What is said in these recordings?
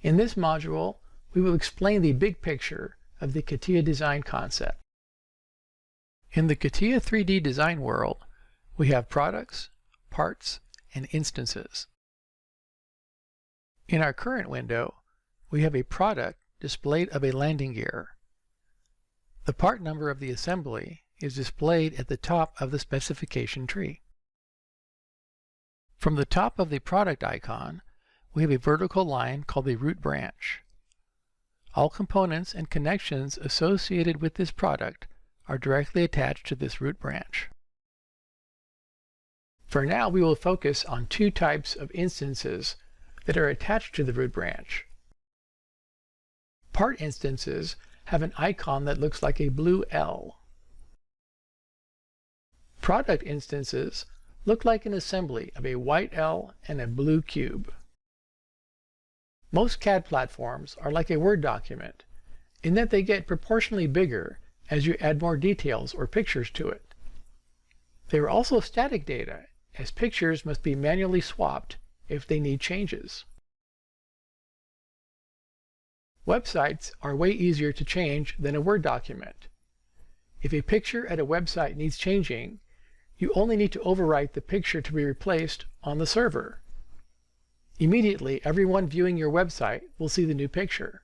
In this module, we will explain the big picture of the CATIA design concept. In the CATIA 3D design world, we have products, parts, and instances. In our current window, we have a product displayed of a landing gear. The part number of the assembly is displayed at the top of the specification tree. From the top of the product icon, we have a vertical line called the root branch. All components and connections associated with this product are directly attached to this root branch. For now, we will focus on two types of instances that are attached to the root branch. Part instances have an icon that looks like a blue L. Product instances look like an assembly of a white L and a blue cube. Most CAD platforms are like a Word document in that they get proportionally bigger as you add more details or pictures to it. They are also static data, as pictures must be manually swapped if they need changes. Websites are way easier to change than a Word document. If a picture at a website needs changing, you only need to overwrite the picture to be replaced on the server. Immediately, everyone viewing your website will see the new picture.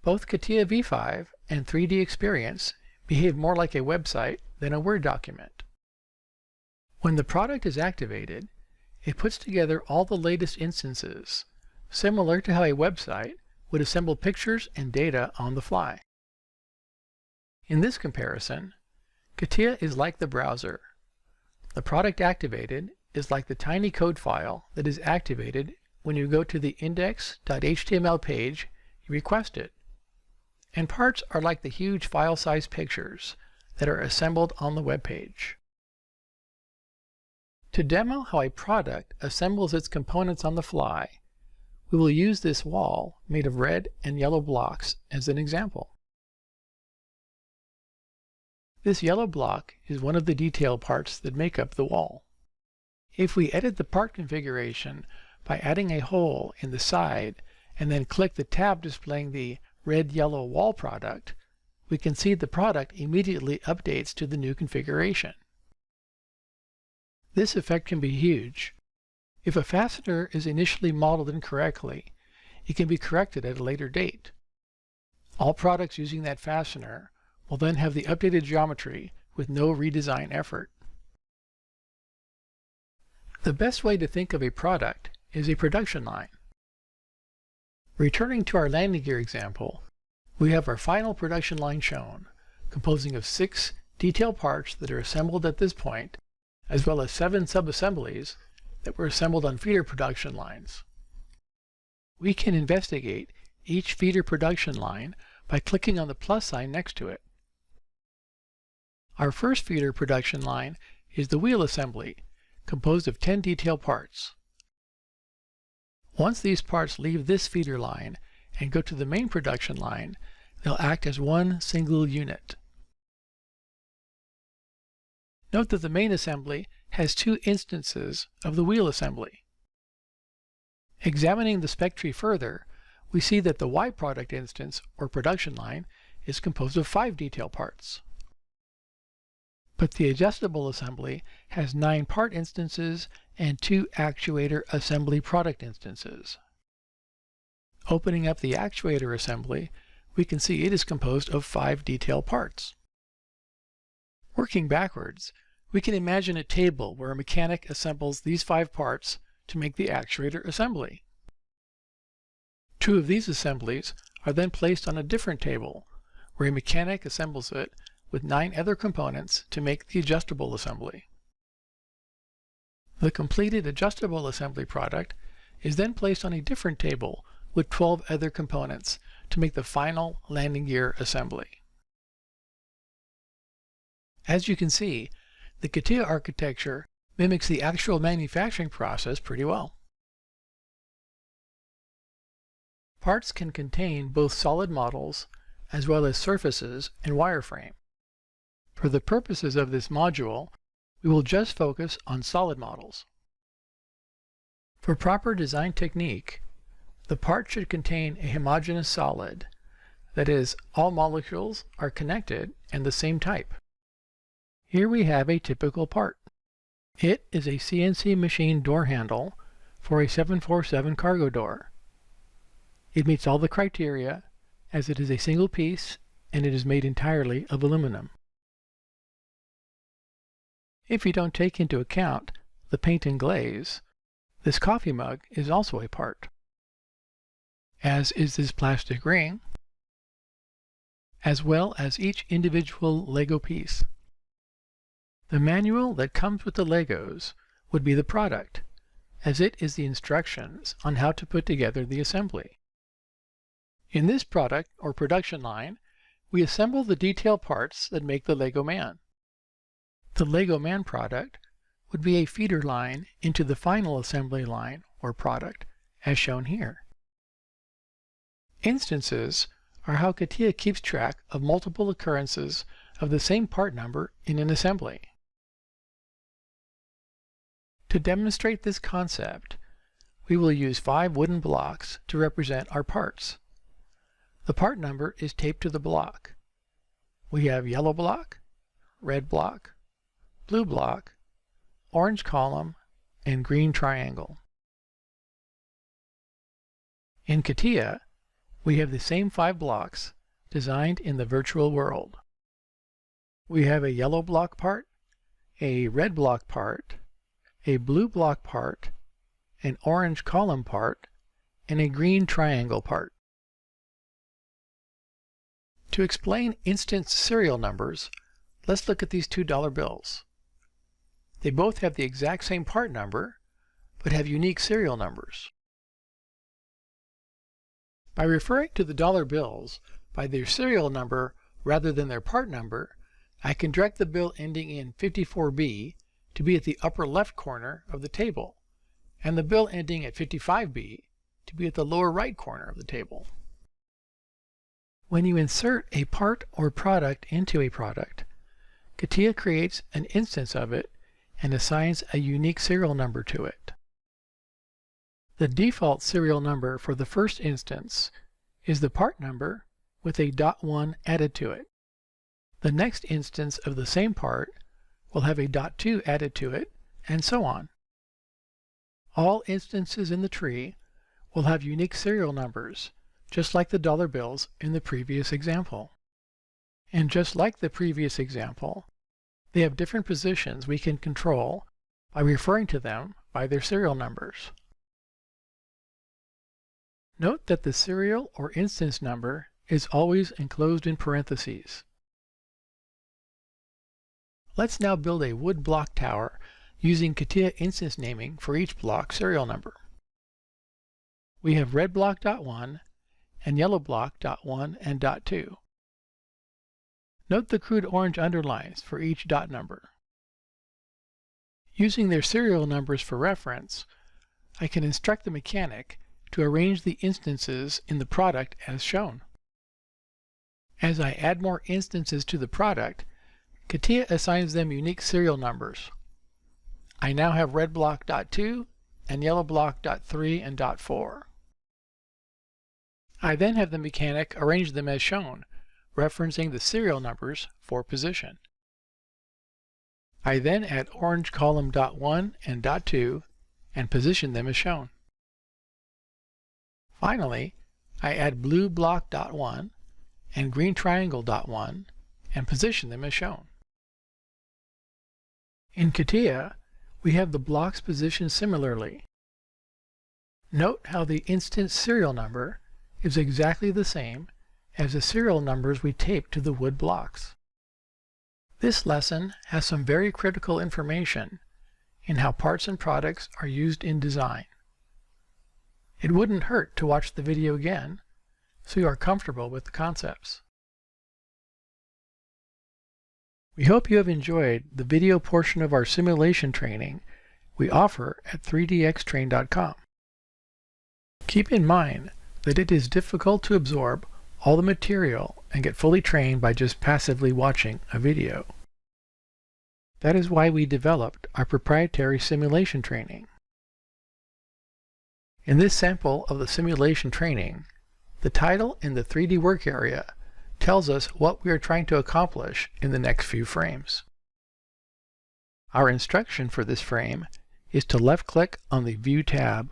Both CATIA v5 and 3DExperience behave more like a website than a Word document. When the product is activated, it puts together all the latest instances, similar to how a website would assemble pictures and data on the fly. In this comparison, CATIA is like the browser. The product activated is like the tiny code file that is activated when you go to the index.html page you requested. And parts are like the huge file-size pictures that are assembled on the web page. To demo how a product assembles its components on the fly, we will use this wall made of red and yellow blocks as an example. This yellow block is one of the detail parts that make up the wall. If we edit the part configuration by adding a hole in the side and then click the tab displaying the red-yellow wall product, we can see the product immediately updates to the new configuration. This effect can be huge. If a fastener is initially modeled incorrectly, it can be corrected at a later date. All products using that fastener will then have the updated geometry with no redesign effort. The best way to think of a product is a production line. Returning to our landing gear example, we have our final production line shown, composing of 6 detail parts that are assembled at this point, as well as 7 sub-assemblies that were assembled on feeder production lines. We can investigate each feeder production line by clicking on the plus sign next to it. Our first feeder production line is the wheel assembly, composed of 10 detail parts. Once these parts leave this feeder line and go to the main production line, they'll act as one single unit. Note that the main assembly has 2 instances of the wheel assembly. Examining the spec tree further, we see that the Y product instance, or production line, is composed of 5 detail parts. But the adjustable assembly has 9 part instances and 2 actuator assembly product instances. Opening up the actuator assembly, we can see it is composed of 5 detail parts. Working backwards, we can imagine a table where a mechanic assembles these 5 parts to make the actuator assembly. 2 of these assemblies are then placed on a different table, where a mechanic assembles it with 9 other components to make the adjustable assembly. The completed adjustable assembly product is then placed on a different table with 12 other components to make the final landing gear assembly. As you can see, the CATIA architecture mimics the actual manufacturing process pretty well. Parts can contain both solid models as well as surfaces and wireframe. For the purposes of this module, we will just focus on solid models. For proper design technique, The part should contain a homogeneous solid. That is, all molecules are connected and the same type. Here we have a typical part. It is a CNC machine door handle for a 747 cargo door. It meets all the criteria as it is a single piece and it is made entirely of aluminum. If you don't take into account the paint and glaze, this coffee mug is also a part, as is this plastic ring, as well as each individual Lego piece. The manual that comes with the Legos would be the product, as it is the instructions on how to put together the assembly. In this product or production line, we assemble the detail parts that make the Lego man. The Lego man product would be a feeder line into the final assembly line or product, as shown here. Instances are how CATIA keeps track of multiple occurrences of the same part number in an assembly. To demonstrate this concept, we will use 5 wooden blocks to represent our parts. The part number is taped to the block. We have yellow block, red block, blue block, orange column, and green triangle. In CATIA, we have the same 5 blocks designed in the virtual world. We have a yellow block part, a red block part, a blue block part, an orange column part, and a green triangle part. To explain instance serial numbers, let's look at these $2 bills. They both have the exact same part number, but have unique serial numbers. By referring to the dollar bills by their serial number rather than their part number, I can direct the bill ending in 54B to be at the upper left corner of the table, and the bill ending at 55B to be at the lower right corner of the table. When you insert a part or product into a product, CATIA creates an instance of it and assigns a unique serial number to it. The default serial number for the first instance is the part number with a .1 added to it. The next instance of the same part will have a .2 added to it, and so on. All instances in the tree will have unique serial numbers, just like the dollar bills in the previous example. And just like the previous example, they have different positions we can control by referring to them by their serial numbers. Note that the serial or instance number is always enclosed in parentheses. Let's now build a wood block tower using CATIA instance naming for each block serial number. We have red block .1 and yellow block .1 and .2. Note the crude orange underlines for each dot number. Using their serial numbers for reference, I can instruct the mechanic to arrange the instances in the product as shown. As I add more instances to the product, CATIA assigns them unique serial numbers. I now have red block .2 and yellow block .3 and .4. I then have the mechanic arrange them as shown, referencing the serial numbers for position. I then add orange column .1 and .2 and position them as shown. Finally, I add blue block .1 and green triangle .1 and position them as shown. In CATIA, we have the blocks positioned similarly. Note how the instance serial number is exactly the same as the serial numbers we tape to the wood blocks. This lesson has some very critical information in how parts and products are used in design. It wouldn't hurt to watch the video again so you are comfortable with the concepts. We hope you have enjoyed the video portion of our simulation training we offer at 3DExtrain.com. Keep in mind that it is difficult to absorb all the material and get fully trained by just passively watching a video. That is why we developed our proprietary simulation training. In this sample of the simulation training, the title in the 3D work area tells us what we are trying to accomplish in the next few frames. Our instruction for this frame is to left-click on the View tab.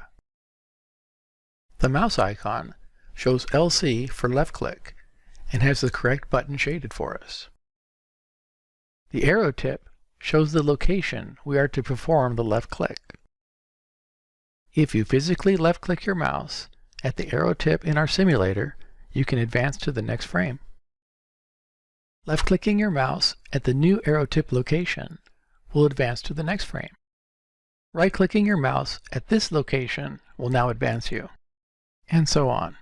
The mouse icon shows LC for left-click and has the correct button shaded for us. The arrow tip shows the location we are to perform the left-click. If you physically left-click your mouse at the arrow tip in our simulator, you can advance to the next frame. Left-clicking your mouse at the new arrow tip location will advance to the next frame. Right-clicking your mouse at this location will now advance you, and so on.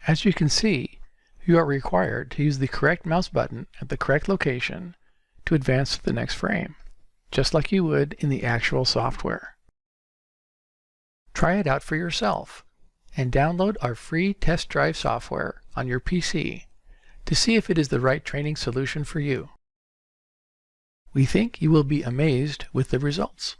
As you can see, you are required to use the correct mouse button at the correct location to advance to the next frame, just like you would in the actual software. Try it out for yourself and download our free test drive software on your PC to see if it is the right training solution for you. We think you will be amazed with the results.